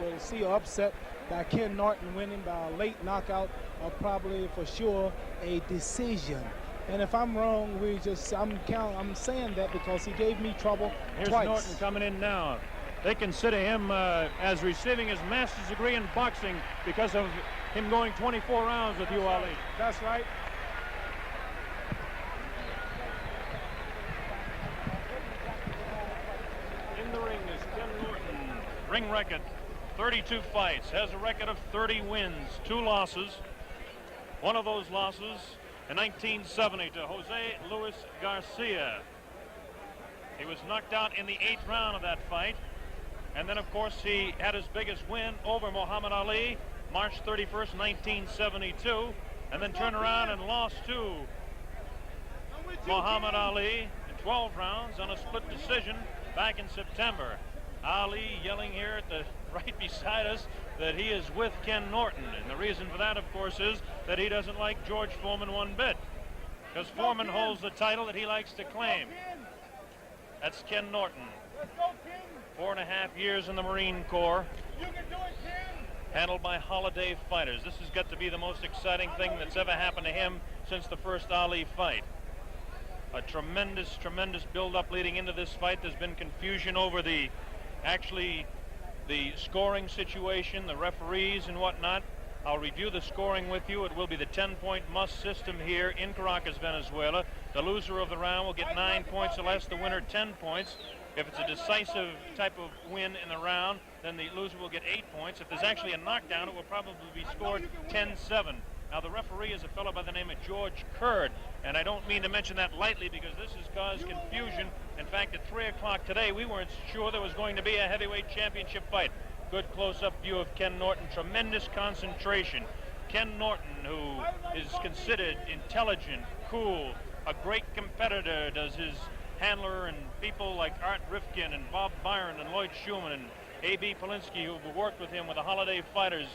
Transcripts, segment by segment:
We'll see an upset by Ken Norton winning by a late knockout or probably for sure a decision. And if I'm wrong, I'm saying that because he gave me trouble Here's twice. Norton coming in now. They consider him as receiving his master's degree in boxing because of him going 24 rounds with you, Ali. That's right. In the ring is Ken Norton. Ring record, 32 fights. Has a record of 30 wins, 2 losses. One of those losses in 1970 to Jose Luis Garcia. He was knocked out in the 8th round of that fight. And then, of course, he had his biggest win over Muhammad Ali, March 31st, 1972, and then turned around and lost to Muhammad Ali in 12 rounds on a split decision back in September. Ali yelling here at the right beside us that he is with Ken Norton, and the reason for that, of course, is that he doesn't like George Foreman one bit, because Foreman holds the title that he likes to claim. That's Ken Norton. 4.5 years in the Marine Corps, handled by holiday fighters. This has got to be the most exciting thing that's ever happened to him since the first Ali fight. A tremendous, tremendous build-up leading into this fight. There's been confusion over the scoring situation, the referees and whatnot. I'll review the scoring with you. It will be the 10-point must system here in Caracas, Venezuela. The loser of the round will get 9 points or less, the winner 10 points. If it's a decisive type of win in the round, then the loser will get 8 points. If there's actually a knockdown, it will probably be scored 10-7. Now, the referee is a fellow by the name of George Foreman, and I don't mean to mention that lightly because this has caused confusion. In fact, at 3 o'clock today, we weren't sure there was going to be a heavyweight championship fight. Good close-up view of Ken Norton, tremendous concentration. Ken Norton, who is considered intelligent, cool, a great competitor, does his handler and people like Art Rifkin and Bob Byron and Lloyd Schumann and A.B. Polinsky, who've worked with him with the holiday fighters.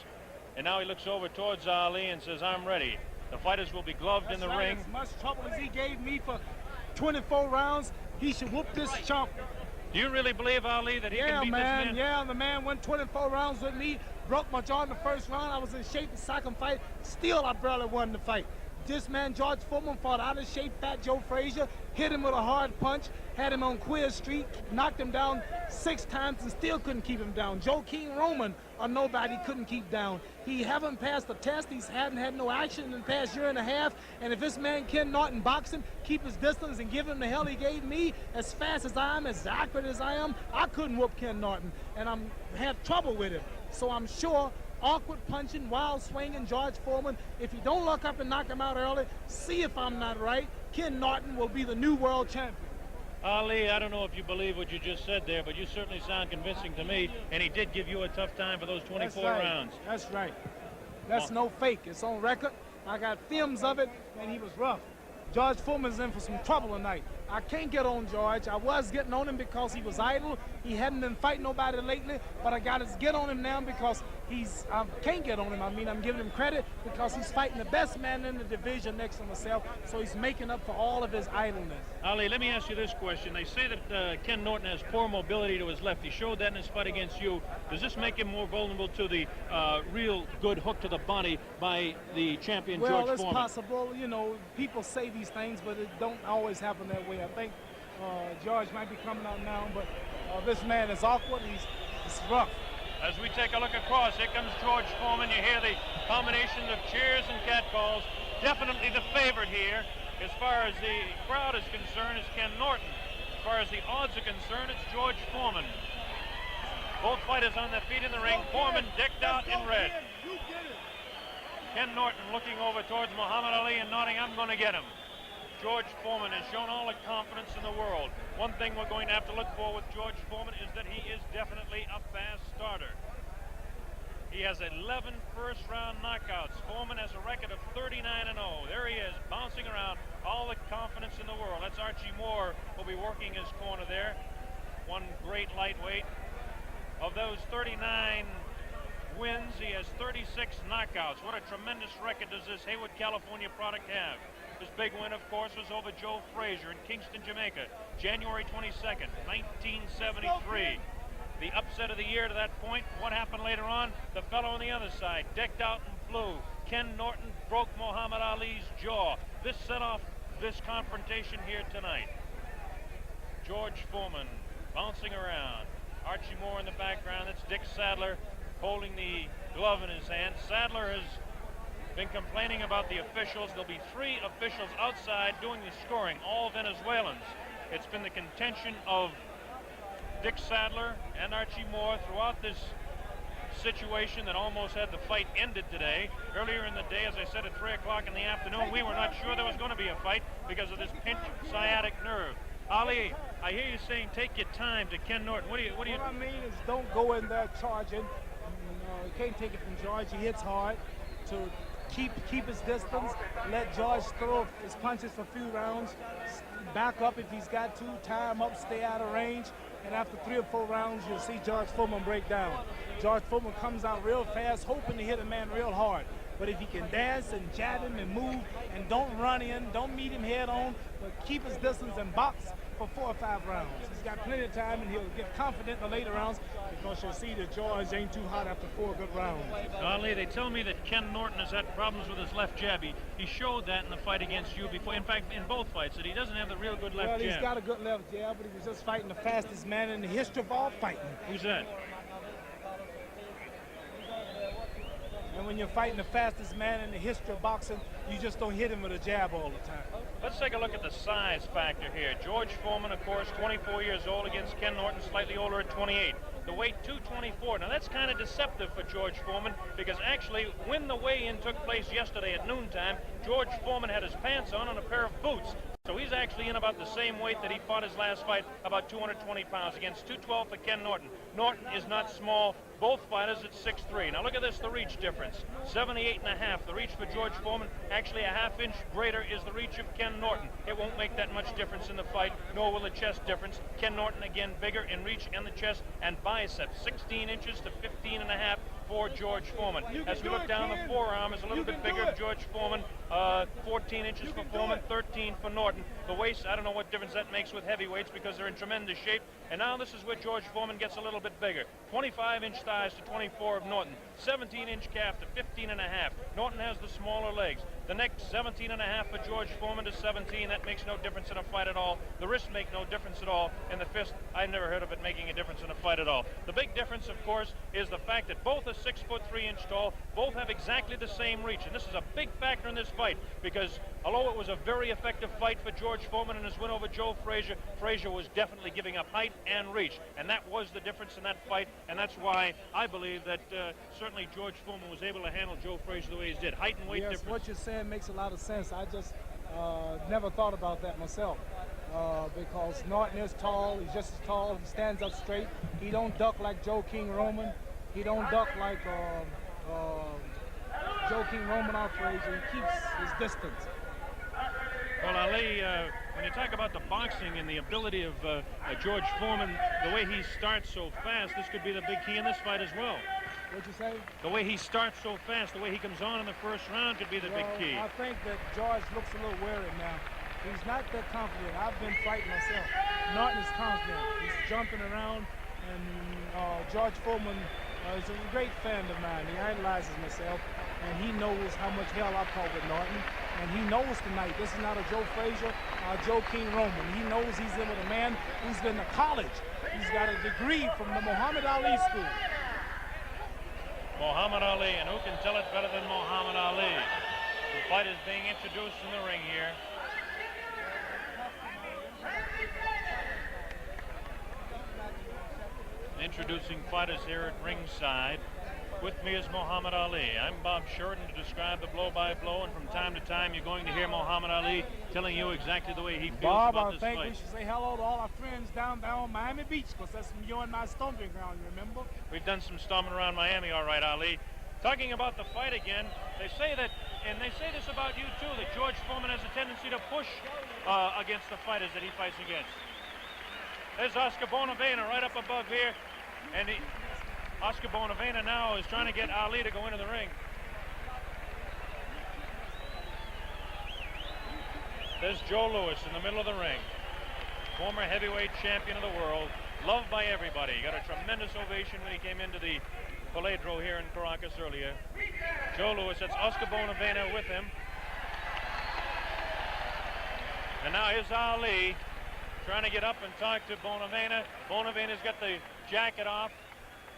And now he looks over towards Ali and says, I'm ready. The fighters will be gloved in the ring. As much trouble as he gave me for 24 rounds, he should whoop this chump. Do you really believe, Ali, that he can beat this man? Yeah, the man went 24 rounds with me, broke my jaw in the first round. I was in shape the second fight. Still, I barely won the fight. This man, George Foreman, fought out of shape, Fat Joe Frazier, hit him with a hard punch, had him on Queer Street, knocked him down 6 times and still couldn't keep him down. Joe King Roman, or nobody, couldn't keep down. He haven't passed the test. He hadn't had no action in the past year and a half. And if this man, Ken Norton, box him, keep his distance and give him the hell he gave me, as fast as I am, as accurate as I am, I couldn't whoop Ken Norton. And I'm had trouble with him. So I'm sure awkward punching, wild swinging, George Foreman. If you don't look up and knock him out early, see if I'm not right, Ken Norton will be the new world champion. Ali, I don't know if you believe what you just said there, but you certainly sound convincing to me, and he did give you a tough time for those 24 rounds. That's right. That's no fake. It's on record. I got films of it, and he was rough. George Foreman's in for some trouble tonight. I can't get on George. I was getting on him because he was idle. He hadn't been fighting nobody lately, but I got to get on him now because I can't get on him. I mean, I'm giving him credit because he's fighting the best man in the division next to myself, so he's making up for all of his idleness. Ali, let me ask you this question. They say that Ken Norton has poor mobility to his left. He showed that in his fight against you. Does this make him more vulnerable to the real good hook to the body by the champion, George Foreman? Well, it's possible. You know, people say these things, but it don't always happen that way. I think George might be coming out now, but this man is awkward. He's rough. As we take a look across, here comes George Foreman. You hear the combination of cheers and catcalls. Definitely the favorite here. As far as the crowd is concerned, is Ken Norton. As far as the odds are concerned, it's George Foreman. Both fighters on their feet in the ring. Foreman decked out in red. Ken Norton looking over towards Muhammad Ali and nodding, I'm going to get him. George Foreman has shown all the confidence in the world. One thing we're going to have to look for with George Foreman is that he is definitely a fast starter. He has 11 first-round knockouts. Foreman has a record of 39-0. There he is, bouncing around, all the confidence in the world. That's Archie Moore who'll be working his corner there. One great lightweight. Of those 39 wins, he has 36 knockouts. What a tremendous record does this Haywood, California product have? His big win, of course, was over Joe Frazier in Kingston, Jamaica, January 22nd, 1973. the upset of the year to that point. What happened later on? The fellow on the other side, decked out in blue, Ken Norton, broke Muhammad Ali's jaw. This set off this confrontation here tonight. George Foreman bouncing around. Archie Moore in the background. That's Dick Sadler holding the glove in his hand. Sadler has been complaining about the officials. There'll be 3 officials outside doing the scoring, all Venezuelans. It's been the contention of Dick Sadler and Archie Moore throughout this situation that almost had the fight ended today. Earlier in the day, as I said, at 3 o'clock in the afternoon, we were not sure there was going to be a fight because of this pinched sciatic nerve. Ali, I hear you saying take your time to Ken Norton. What I mean is don't go in there charging. You can't take it from George. He hits hard. To keep his distance, let George throw his punches for a few rounds, back up if he's got to, tie him up, stay out of range, and after 3 or 4 rounds, you'll see George Foreman break down. George Foreman comes out real fast, hoping to hit a man real hard. But if he can dance and jab him and move and don't run in, don't meet him head on, but keep his distance and box for 4 or 5 rounds. He's got plenty of time and he'll get confident in the later rounds because you'll see that George ain't too hot after 4 good rounds. Ali, they tell me that Ken Norton has had problems with his left jab. He showed that in the fight against you before. In fact, in both fights, that he doesn't have the real good left jab. Well, he's got a good left jab, but he was just fighting the fastest man in the history of all fighting. Who's that? And when you're fighting the fastest man in the history of boxing, you just don't hit him with a jab all the time. Let's take a look at the size factor here. George Foreman, of course, 24 years old against Ken Norton, slightly older at 28. The weight, 224. Now, that's kind of deceptive for George Foreman because actually, when the weigh-in took place yesterday at noontime, George Foreman had his pants on and a pair of boots. So he's actually in about the same weight that he fought his last fight, about 220 pounds, against 212 for Ken Norton. Norton is not small. Both fighters at 6'3". Now look at this, the reach difference. 78.5. The reach for George Foreman, actually a half-inch greater is the reach of Ken Norton. It won't make that much difference in the fight, nor will the chest difference. Ken Norton, again, bigger in reach and the chest and biceps. 16 inches to 15.5 for George Foreman. As we look down, the forearm is a little bit bigger. George Foreman, 14 inches for Foreman, 13 for Norton. The waist, I don't know what difference that makes with heavyweights because they're in tremendous shape. And now this is where George Foreman gets a little bit bigger. 25-inch thighs to 24 of Norton. 17-inch calf to 15.5. Norton has the smaller legs. The neck, 17.5 for George Foreman to 17. That makes no difference in a fight at all. The wrists make no difference at all. And the fist, I never heard of it making a difference in a fight at all. The big difference, of course, is the fact that both are 6'3" tall. Both have exactly the same reach. And this is a big factor in this fight because although it was a very effective fight for George Foreman in his win over Joe Frazier, Frazier was definitely giving up height and reach. And that was the difference in that fight. And that's why I believe that certainly George Foreman was able to handle Joe Frazier the way he did. Height and weight difference. What you're saying makes a lot of sense. I just never thought about that myself. Because Norton is tall, he's just as tall, he stands up straight. He don't duck like Joe King Roman. He don't duck like Joe King Roman or Frazier. He keeps his distance. Well, Ali, when you talk about the boxing and the ability of George Foreman, the way he starts so fast, this could be the big key in this fight as well. What'd you say? The way he starts so fast, the way he comes on in the first round could be the big key. I think that George looks a little wary now. He's not that confident. I've been fighting myself. Norton is confident. He's jumping around, and George Foreman is a great fan of mine. He idolizes myself, and he knows how much hell I've caught with Norton. And he knows tonight this is not a Joe Frazier or Joe King Roman. He knows he's in with a man who's been to college. He's got a degree from the Muhammad Ali school. Muhammad Ali, and who can tell it better than Muhammad Ali? The fight is being introduced in the ring here. Introducing fighters here at ringside. With me is Muhammad Ali. I'm Bob Sheridan to describe the blow-by-blow, and from time to time you're going to hear Muhammad Ali telling you exactly the way he feels about this fight. Bob, I think we should say hello to all our friends down on Miami Beach, because that's you and my stomping ground, you remember? We've done some stomping around Miami, all right, Ali. Talking about the fight again, they say that, and they say this about you too, that George Foreman has a tendency to push against the fighters that he fights against. There's Oscar Bonavena right up above here, and Oscar Bonavena now is trying to get Ali to go into the ring. There's Joe Louis in the middle of the ring. Former heavyweight champion of the world. loved by everybody. He got a tremendous ovation when he came into the Paledro here in Caracas earlier. Joe Louis, that's Oscar Bonavena with him. And now here's Ali trying to get up and talk to Bonavena. Bonavena's got the jacket off.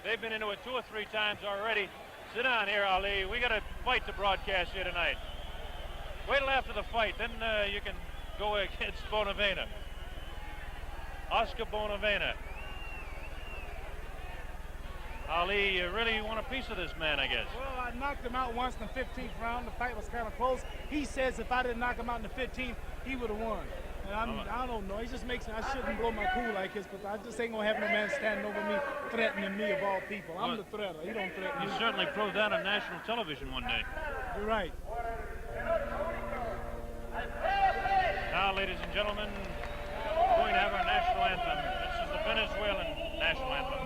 They've been into it 2 or 3 times already. Sit down here, Ali. We got a fight to broadcast here tonight. Wait till after the fight, then you can go against Bonavena. Oscar Bonavena. Ali, you really want a piece of this man, I guess. Well, I knocked him out once in the 15th round. The fight was kind of close. He says if I didn't knock him out in the 15th, he would have won. And I don't know. He just makes I shouldn't blow my cool like this, but I just ain't going to have no man standing over me, threatening me of all people. I'm the threater. He don't threaten me. You certainly proved that on national television one day. You're right. Now, ladies and gentlemen, we're going to have our national anthem. This is the Venezuelan national anthem.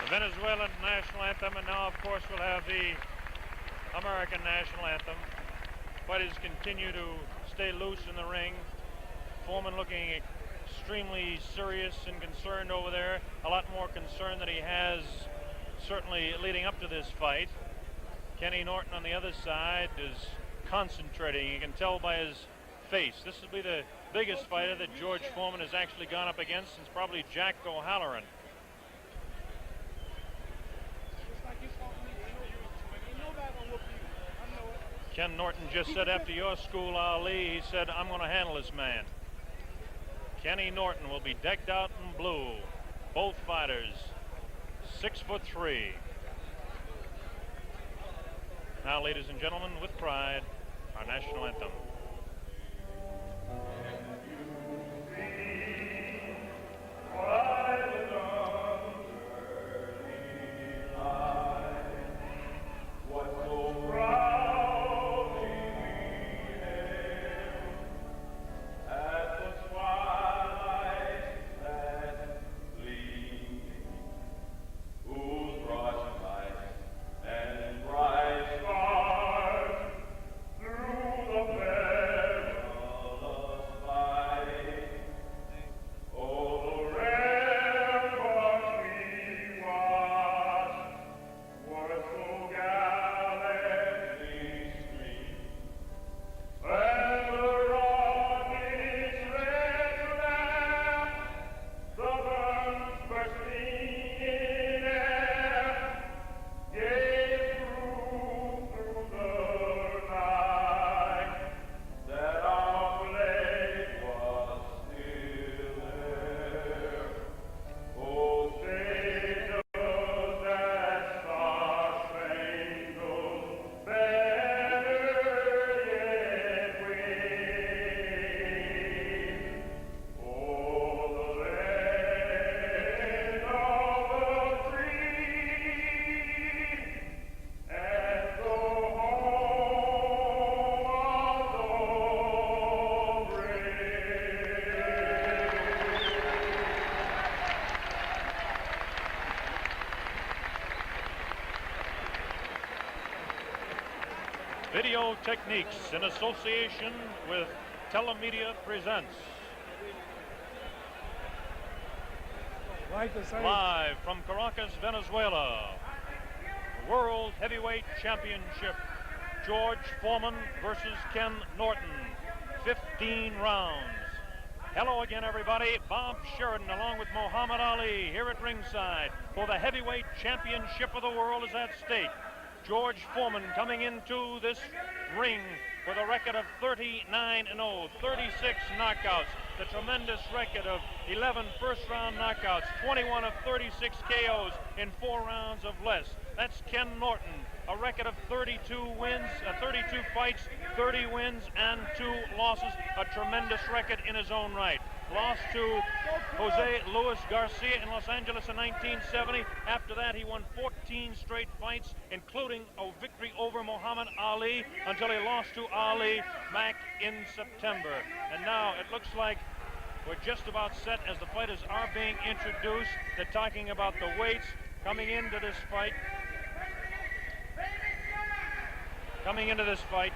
Venezuelan national anthem, and now, of course, we'll have the American national anthem. Fighters continue to stay loose in the ring. Foreman looking extremely serious and concerned over there. A lot more concerned than he has certainly leading up to this fight. Kenny Norton on the other side is concentrating. You can tell by his face. This will be the biggest fighter that George Foreman has actually gone up against since probably Jack O'Halloran. Ken Norton just said after your school, Ali, he said, I'm going to handle this man. Kenny Norton will be decked out in blue. Both fighters, 6'3". Now, ladies and gentlemen, with pride, our national anthem. Through the Video Techniques in association with Telemedia presents. Live from Caracas, Venezuela, World Heavyweight Championship, George Foreman versus Ken Norton, 15 rounds. Hello again, everybody. Bob Sheridan along with Muhammad Ali here at ringside for the heavyweight championship of the world is at stake. George Foreman coming into this ring with a record of 39-0, 36 knockouts, the tremendous record of 11 first-round knockouts, 21 of 36 KOs in 4 rounds of less. That's Ken Norton, a record of 32 wins, 32 fights, 30 wins, and 2 losses, a tremendous record in his own right. Lost to Jose Luis Garcia in Los Angeles in 1970. After that, he won 14 straight fights, including a victory over Muhammad Ali, until he lost to Ali back in September. And now it looks like we're just about set as the fighters are being introduced. They're talking about the weights coming into this fight. Coming into this fight,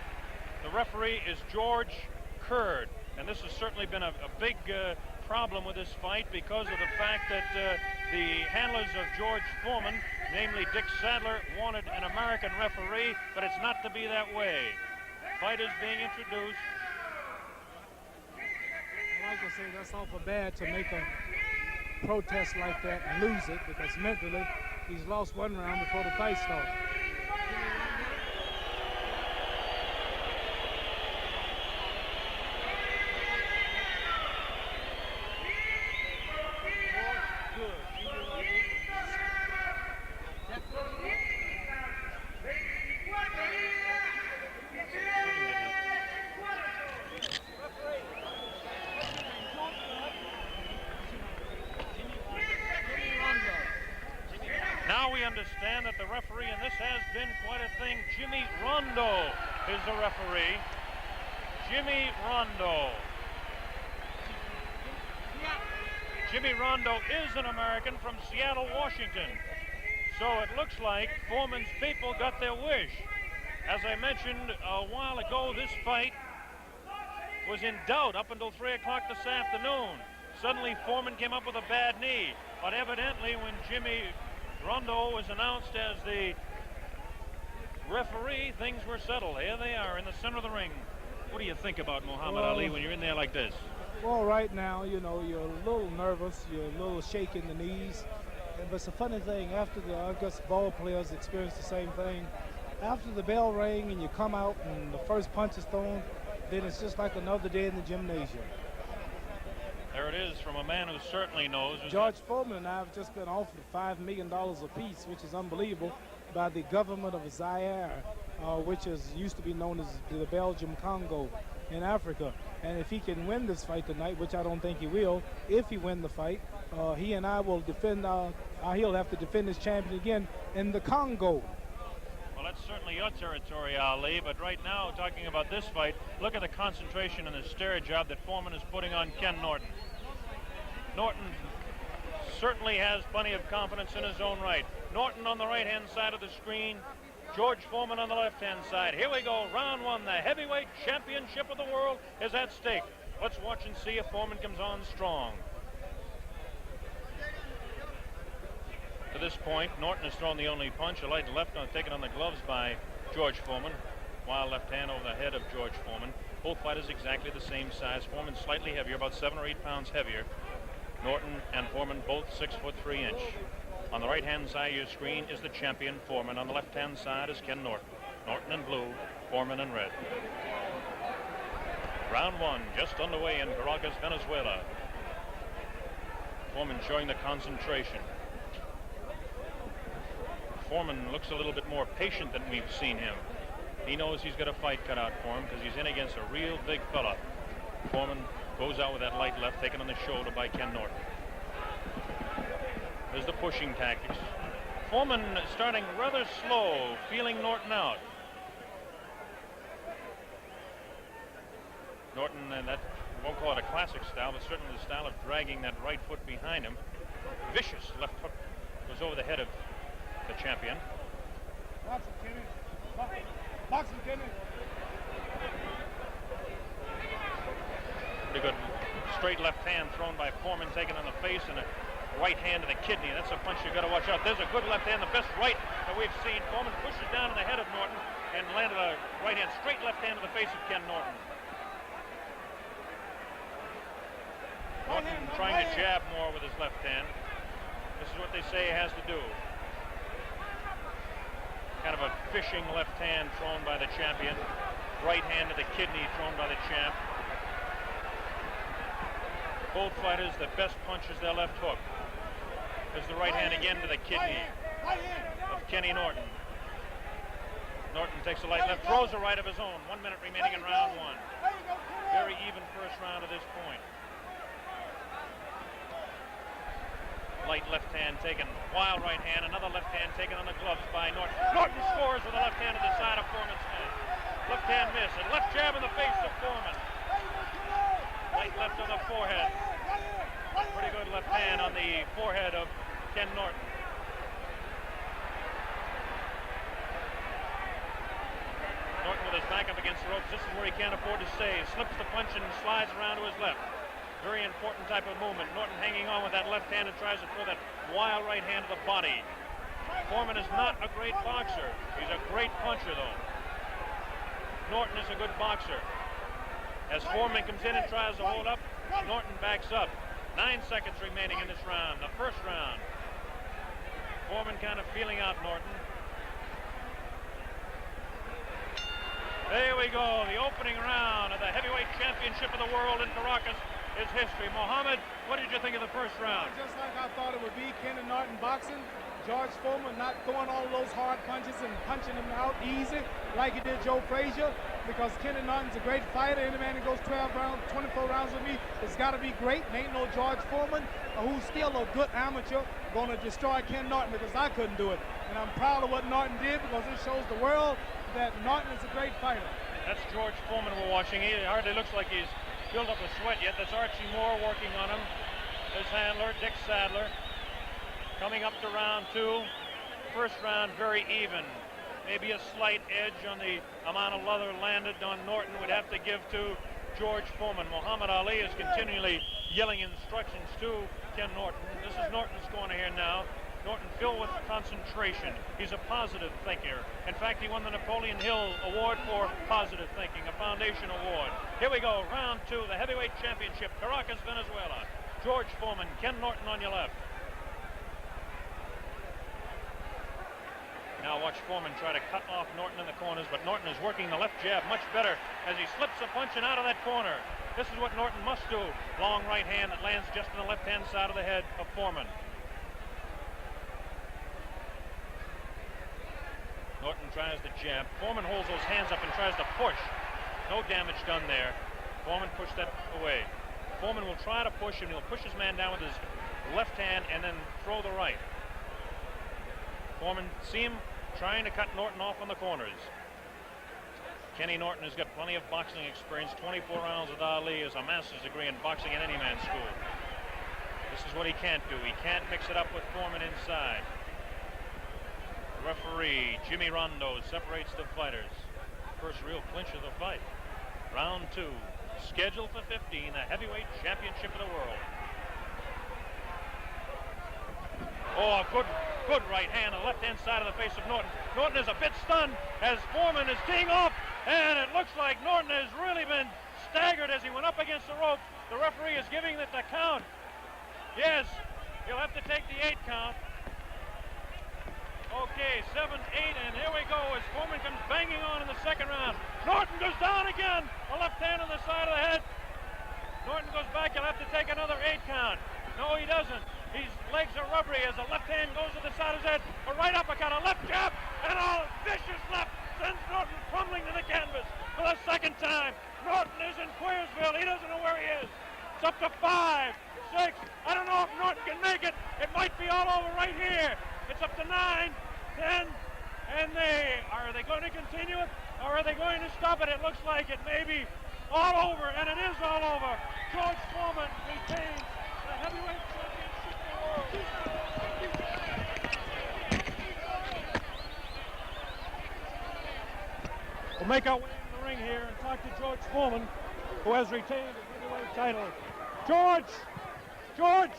the referee is George Curd. And this has certainly been a big problem with this fight because of the fact that the handlers of George Foreman, namely Dick Sadler, wanted an American referee, but it's not to be that way. Fight is being introduced. Like I say, that's awful bad to make a protest like that and lose it, because mentally he's lost 1 round before the fight started. Now we understand that the referee, and this has been quite a thing, Jimmy Rondo is the referee. Jimmy Rondo. Jimmy Rondo is an American from Seattle, Washington. So it looks like Foreman's people got their wish. As I mentioned a while ago, this fight was in doubt up until 3 o'clock this afternoon. Suddenly Foreman came up with a bad knee, but evidently when Jimmy Rondo was announced as the referee, things were settled. Here they are in the center of the ring. What do you think about Muhammad Ali when you're in there like this? Well, right now, you know, you're a little nervous, you're a little shaky in the knees. But it's a funny thing, after I guess ball players experience the same thing. After the bell rang and you come out and the first punch is thrown, then it's just like another day in the gymnasium. There it is from a man who certainly knows. George Foreman and I have just been offered $5 million apiece, which is unbelievable, by the government of Zaire, which used to be known as the Belgium Congo in Africa. And if he can win this fight tonight, which I don't think he will, if he win the fight, he and I will defend, he'll have to defend his champion again in the Congo. Well, that's certainly your territory, Ali, but right now, talking about this fight, look at the concentration and the stare job that Foreman is putting on Ken Norton. Norton certainly has plenty of confidence in his own right. Norton on the right-hand side of the screen, George Foreman on the left-hand side. Here we go, round 1. The heavyweight championship of the world is at stake. Let's watch and see if Foreman comes on strong. To this point, Norton has thrown the only punch, a light left taken on the gloves by George Foreman. Wild left hand over the head of George Foreman. Both fighters exactly the same size. Foreman slightly heavier, about 7 or 8 pounds heavier. Norton and Foreman both 6'3". On the right-hand side of your screen is the champion, Foreman. On the left-hand side is Ken Norton. Norton in blue, Foreman in red. Round 1 just underway in Caracas, Venezuela. Foreman showing the concentration. Foreman looks a little bit more patient than we've seen him. He knows he's got a fight cut out for him because he's in against a real big fella. Foreman goes out with that light left taken on the shoulder by Ken Norton. There's the pushing tactics. Foreman starting rather slow, feeling Norton out. Norton, and that won't call it a classic style, but certainly the style of dragging that right foot behind him. Vicious left hook goes over the head of the champion. Boxing, Kenny. Boxing, Kenny. Pretty good straight left hand thrown by Foreman, taken on the face, and a right hand to the kidney. That's a punch you got to watch out. There's a good left hand, the best right that we've seen. Foreman pushes down in the head of Norton and landed a right hand, straight left hand to the face of Ken Norton. Norton trying to jab more with his left hand. This is what they say he has to do. Kind of a fishing left hand thrown by the champion. Right hand to the kidney thrown by the champ. Both fighters, the best punch is their left hook. There's the right hand again to the kidney of Kenny Norton. Norton takes a light left, throws a right of his own. 1 minute remaining in round one. Very even first round to this point. Light left hand taken, wild right hand, another left hand taken on the gloves by Norton. Norton scores with a left hand to the side of Foreman's head. Left hand miss, and left jab in the face of Foreman. Light left on the forehead. Pretty good left hand on the forehead of Ken Norton. Norton with his back up against the ropes. This is where he can't afford to stay. Slips the punch and slides around to his left. Very important type of movement. Norton hanging on with that left hand and tries to throw that wild right hand to the body. Foreman is not a great boxer. He's a great puncher, though. Norton is a good boxer. As Foreman comes in and tries to hold up, Norton backs up. 9 seconds remaining in this round, the first round. Foreman kind of feeling out Norton. There we go, the opening round of the heavyweight championship of the world in Caracas is history. Mohammed, what did you think of the first round? Just like I thought it would be. Ken Norton boxing. George Foreman not throwing all those hard punches and punching them out easy like he did Joe Frazier, because Ken Norton's a great fighter. Any man that goes 12 rounds, 24 rounds with me, it's got to be great. And ain't no George Foreman, who's still a good amateur, going to destroy Ken Norton, because I couldn't do it. And I'm proud of what Norton did, because it shows the world that Norton is a great fighter. That's George Foreman we're watching. He hardly looks like he's built up a sweat yet. That's Archie Moore working on him. His handler, Dick Sadler. Coming up to round two. First round very even. Maybe a slight edge on the amount of leather landed on Norton would have to give to George Foreman. Muhammad Ali is continually yelling instructions to Ken Norton. This is Norton's corner here now. Norton filled with concentration. He's a positive thinker. In fact, he won the Napoleon Hill Award for positive thinking, a foundation award. Here we go, round two, the heavyweight championship, Caracas, Venezuela. George Foreman, Ken Norton on your left. Now watch Foreman try to cut off Norton in the corners, but Norton is working the left jab much better as he slips a punch and out of that corner. This is what Norton must do. Long right hand that lands just on the left-hand side of the head of Foreman. Norton tries to jab. Foreman holds those hands up and tries to push. No damage done there. Foreman pushed that away. Foreman will try to push him. He'll push his man down with his left hand and then throw the right. Foreman see him trying to cut Norton off on the corners. Kenny Norton has got plenty of boxing experience. 24 rounds with Ali, is a master's degree in boxing at any man's school. This is what he can't do. He can't mix it up with Foreman inside. The referee, Jimmy Rondo, separates the fighters. First real clinch of the fight. Round two, scheduled for 15, the heavyweight championship of the world. Oh, good right hand on the left-hand side of the face of Norton. Norton is a bit stunned as Foreman is teeing off, and it looks like Norton has really been staggered as he went up against the rope. The referee is giving it the count. Yes, he'll have to take the 8 count. Okay, 7, 8, and here we go as Foreman comes banging on in the second round. Norton goes down again, a left hand on the side of the head. Norton goes back, he'll have to take another 8 count. No, he doesn't. His legs are rubbery as the left hand goes to the side of his head. A right uppercut, a left jab, and a vicious left sends Norton crumbling to the canvas for the second time. Norton is in Queersville. He doesn't know where he is. It's up to 5, 6. I don't know if Norton can make it. It might be all over right here. It's up to 9, 10, and are they going to continue it, or are they going to stop it? It looks like it may be all over, and it is all over. George Foreman retains the heavyweight championship of the world. We'll make our way in the ring here and talk to George Foreman, who has retained the heavyweight heavyweight title. George! George!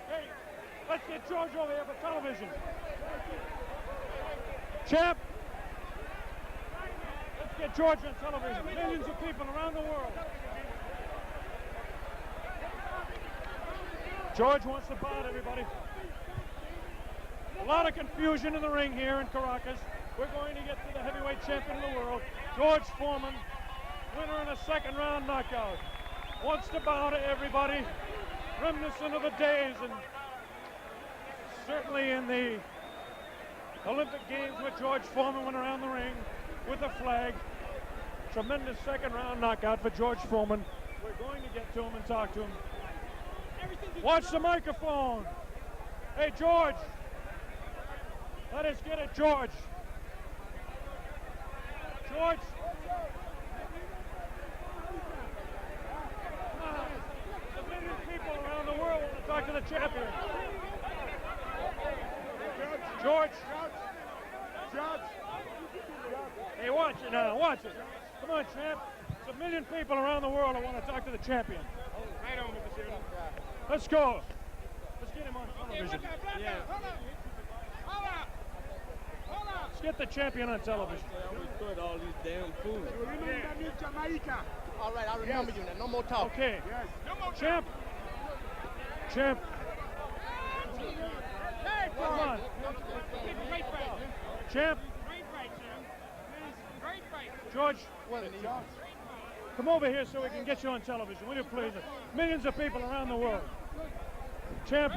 Hey, let's get George over here for television. Champ! Let's get George on television. Millions of people around the world. George wants to bout everybody. A lot of confusion in the ring here in Caracas. We're going to get to the heavyweight champion of the world, George Foreman, winner in a second round knockout. Wants to bow to everybody, reminiscent of the days, and certainly in the Olympic Games where George Foreman went around the ring with a flag. Tremendous second round knockout for George Foreman. We're going to get to him and talk to him. Watch the microphone. Hey, George. Let us get it, George. George. A million people around the world want to talk to the champion. George. Hey, watch it now. Watch it. Come on, champ. It's a million people around the world that want to talk to the champion. Right on, Mr. Sheridan. Let's go. Let's get him on television. Yeah. Let's get the champion on television. I always put all these damn fools. All right, I remember you now. No more talk. Okay. Yes. No more Champ. Champ. Come on. Great fight. Champ. Great fight, sir. Great fight. George. Come over here so we can get you on television, will you please? Millions of people around the world. Champ,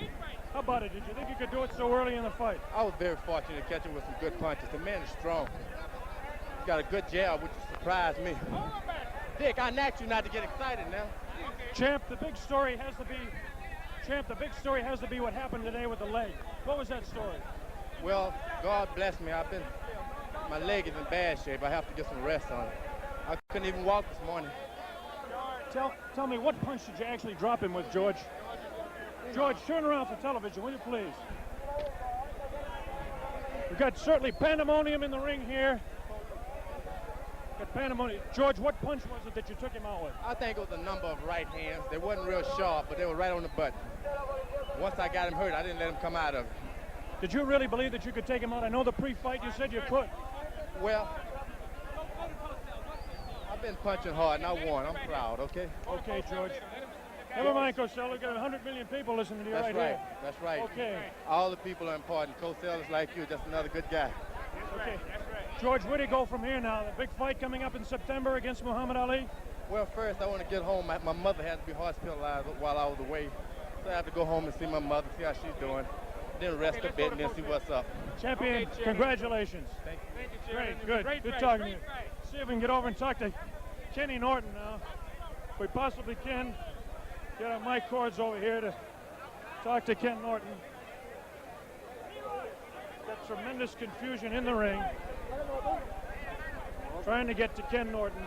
how about it? Did you think you could do it so early in the fight? I was very fortunate to catch him with some good punches. The man is strong. He's got a good jab, which surprised me. Dick, I asked you not to get excited now. Champ, the big story has to be. Champ, the big story has to be what happened today with the leg. What was that story? Well, God bless me. My leg is in bad shape. I have to get some rest on it. I couldn't even walk this morning. Tell me, what punch did you actually drop him with, George? George, turn around for television, will you please? We've got certainly pandemonium in the ring here. Got pandemonium. George, what punch was it that you took him out with? I think it was a number of right hands. They wasn't real sharp, but they were right on the button. Once I got him hurt, I didn't let him come out of it. Did you really believe that you could take him out? I know the pre-fight you said you could. Well, I've been punching hard, and I won. I'm proud, okay? Okay, George. Never mind, Cosell. We've got 100 million people listening to you right here. That's right. Okay. All the people are important. Cosell is like you, just another good guy. Okay. George, where do you go from here now? The big fight coming up in September against Muhammad Ali? Well, first, I want to get home. My mother had to be hospitalized while I was away. So I have to go home and see my mother, see how she's doing. Then rest a bit and then see what's up. Champion, congratulations. Thank you. Great, good. Good talking to you. See if we can get over and talk to Kenny Norton now. If we possibly can get our mic cords over here to talk to Ken Norton. Got tremendous confusion in the ring. Trying to get to Ken Norton.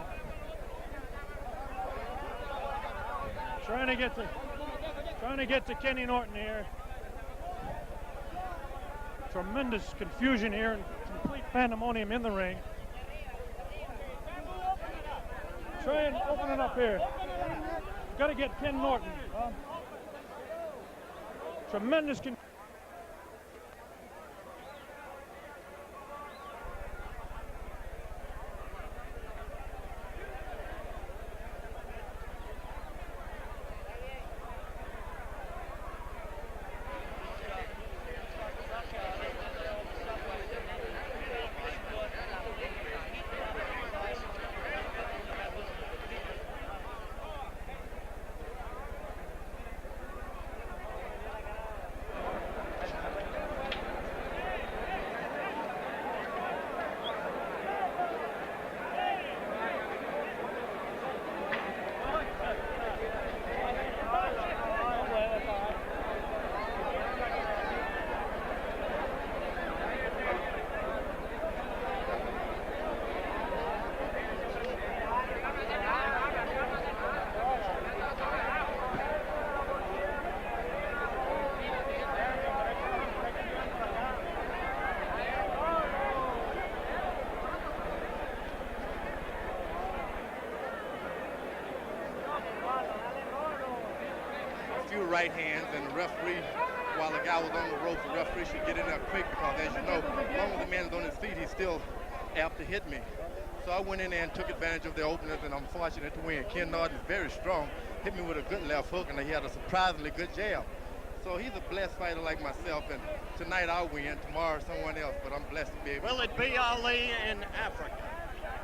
Trying to get to Kenny Norton here. Tremendous confusion here and complete pandemonium in the ring. Try and open it up here. Got to get Ken Norton. Tremendous confusion. right hands, and the referee, while the guy was on the ropes, the referee should get in there quick because, as you know, as long as the man is on his feet, he's still apt to hit me. So I went in there and took advantage of the openers, and I'm fortunate to win. Ken Norton is very strong, hit me with a good left hook, and he had a surprisingly good jab. So he's a blessed fighter like myself, and tonight I'll win, tomorrow someone else, but I'm blessed to be able to. Will it be Ali in Africa?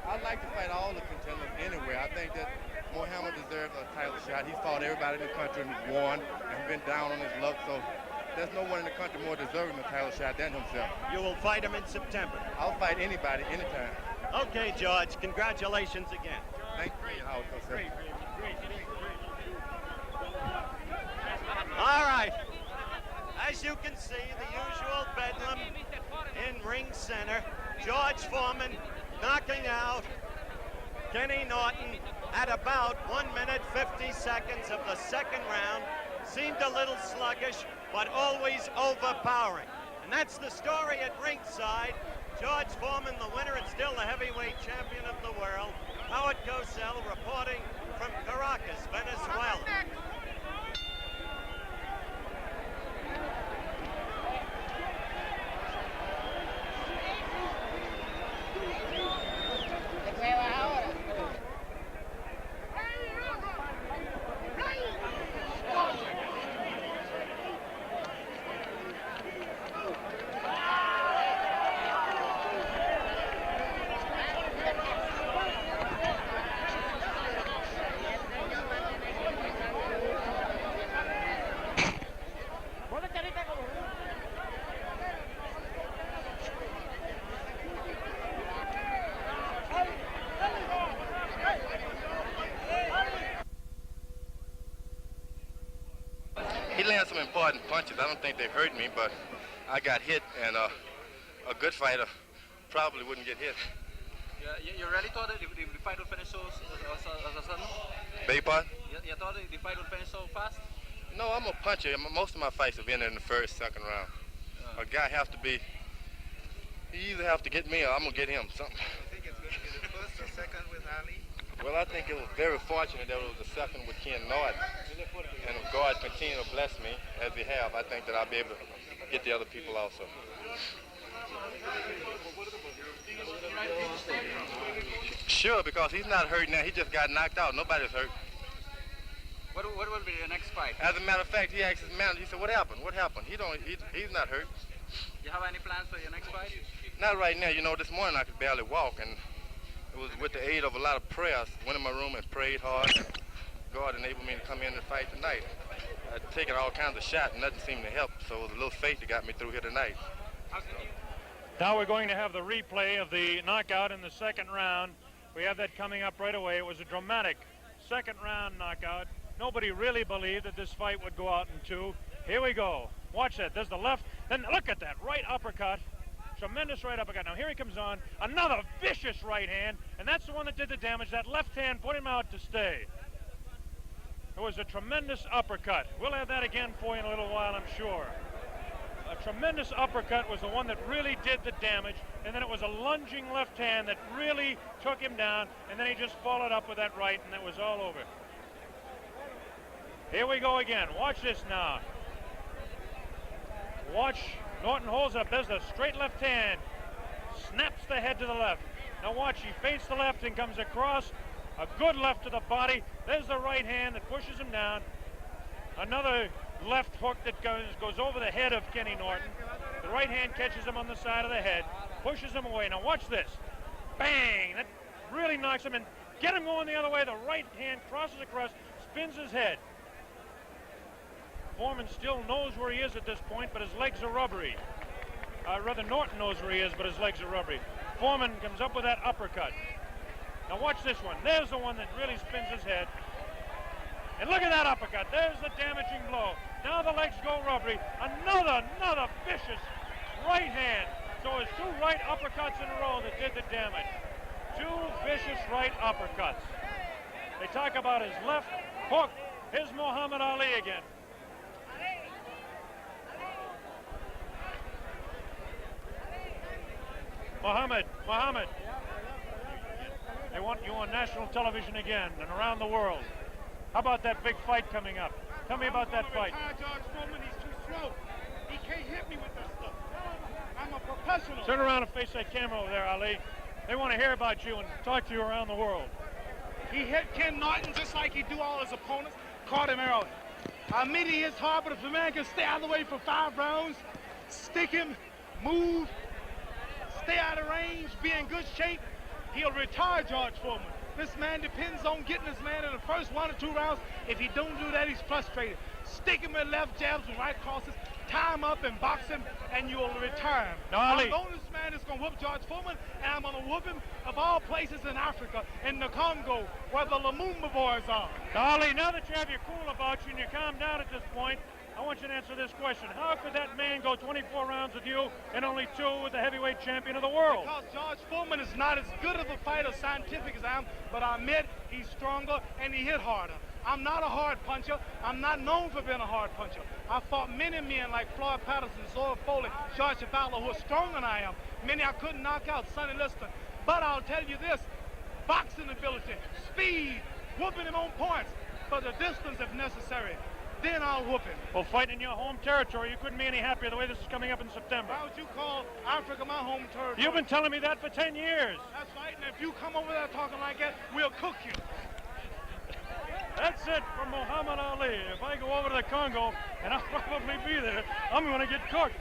I'd like to fight all the contenders anywhere. I think that Muhammad deserves a title shot. He's fought everybody in the country and won and been down on his luck, so there's no one in the country more deserving a title shot than himself. You will fight him in September. I'll fight anybody, anytime. Okay, George, congratulations again. Thank you, Howard. All right. As you can see, the usual bedlam in ring center. George Foreman knocking out Kenny Norton at about 1 minute 50 seconds of the second round. Seemed a little sluggish, but always overpowering. And that's the story at ringside. George Foreman, the winner and still the heavyweight champion of the world. Howard Cosell reporting from Caracas, Venezuela. He landed some important punches. I don't think they hurt me, but I got hit, and a good fighter probably wouldn't get hit. You really thought that the fight would finish so sudden? Beg your pardon? You thought the fight would finish so fast? No, I'm a puncher. Most of my fights have ended in the first, second round. A guy has to be, he either have to get me or I'm going to get him, something. You think it's going to be the first or second with Ali? Well, I think it was very fortunate that it was the second with Ken Norton. And if God continue to bless me, as he have, I think that I'll be able to get the other people also. Sure, because he's not hurt now. He just got knocked out. Nobody's hurt. What will be your next fight? As a matter of fact, he asked his manager, he said, what happened? What happened? He's not hurt. You have any plans for your next fight? Not right now. You know, this morning I could barely walk, and it was with the aid of a lot of prayers. Went in my room and prayed hard. God enabled me to come in and fight tonight. I'd taken all kinds of shots, and nothing seemed to help, so it was a little faith that got me through here tonight. Now we're going to have the replay of the knockout in the second round. We have that coming up right away. It was a dramatic second round knockout. Nobody really believed that this fight would go out in two. Here we go. Watch that. There's the left. Then look at that right uppercut. Tremendous right uppercut. Now here he comes on. Another vicious right hand. And that's the one that did the damage. That left hand put him out to stay. It was a tremendous uppercut. We'll have that again for you in a little while, I'm sure. A tremendous uppercut was the one that really did the damage, and then it was a lunging left hand that really took him down, and then he just followed up with that right, and it was all over. Here we go again. Watch this now. Watch. Norton holds up. There's a straight left hand. Snaps the head to the left. Now watch. He feints the left and comes across. A good left to the body. There's the right hand that pushes him down. Another left hook that goes over the head of Kenny Norton. The right hand catches him on the side of the head, pushes him away. Now watch this. Bang! That really knocks him in. Get him going the other way. The right hand crosses across, spins his head. Foreman still knows where he is at this point, but his legs are rubbery. Rather, Norton knows where he is, but his legs are rubbery. Foreman comes up with that uppercut. Now watch this one. There's the one that really spins his head. And look at that uppercut. There's the damaging blow. Now the legs go rubbery. Another vicious right hand. So it's two right uppercuts in a row that did the damage. Two vicious right uppercuts. They talk about his left hook. Here's Muhammad Ali again. Muhammad. They want you on national television again and around the world. How about that big fight coming up? Tell me about that fight. George Foreman, he's too slow. He can't hit me with that stuff. I'm a professional. Turn around and face that camera over there, Ali. They want to hear about you and talk to you around the world. He hit Ken Norton just like he do all his opponents. Caught him early. I admit he hits hard, but if the man can stay out of the way for 5 rounds, stick him, move, stay out of range, be in good shape, he'll retire George Foreman. This man depends on getting this man in the first 1 or 2 rounds. If he don't do that, he's frustrated. Stick him with left jabs and right crosses, tie him up and box him, and you'll retire him. Now, Ali. I'm the only man that's going to whoop George Foreman, and I'm going to whoop him of all places in Africa, in the Congo, where the Lumumba boys are. Now, Ali, now that you have your cool about you and you calm down at this point, I want you to answer this question. How could that man go 24 rounds with you and only 2 with the heavyweight champion of the world? Because George Foreman is not as good of a fighter scientific as I am, but I admit he's stronger and he hit harder. I'm not a hard puncher. I'm not known for being a hard puncher. I fought many men like Floyd Patterson, Zoe Foley, George Fowler, who are stronger than I am. Many I couldn't knock out, Sonny Liston. But I'll tell you this, boxing ability, speed, whooping him on points for the distance if necessary. Then I'll whoop him. Well, fighting in your home territory, you couldn't be any happier the way this is coming up in September. Why would you call Africa my home territory? You've been telling me that for 10 years. That's right, and if you come over there talking like that, we'll cook you. That's it from Muhammad Ali. If I go over to the Congo, and I'll probably be there, I'm going to get cooked.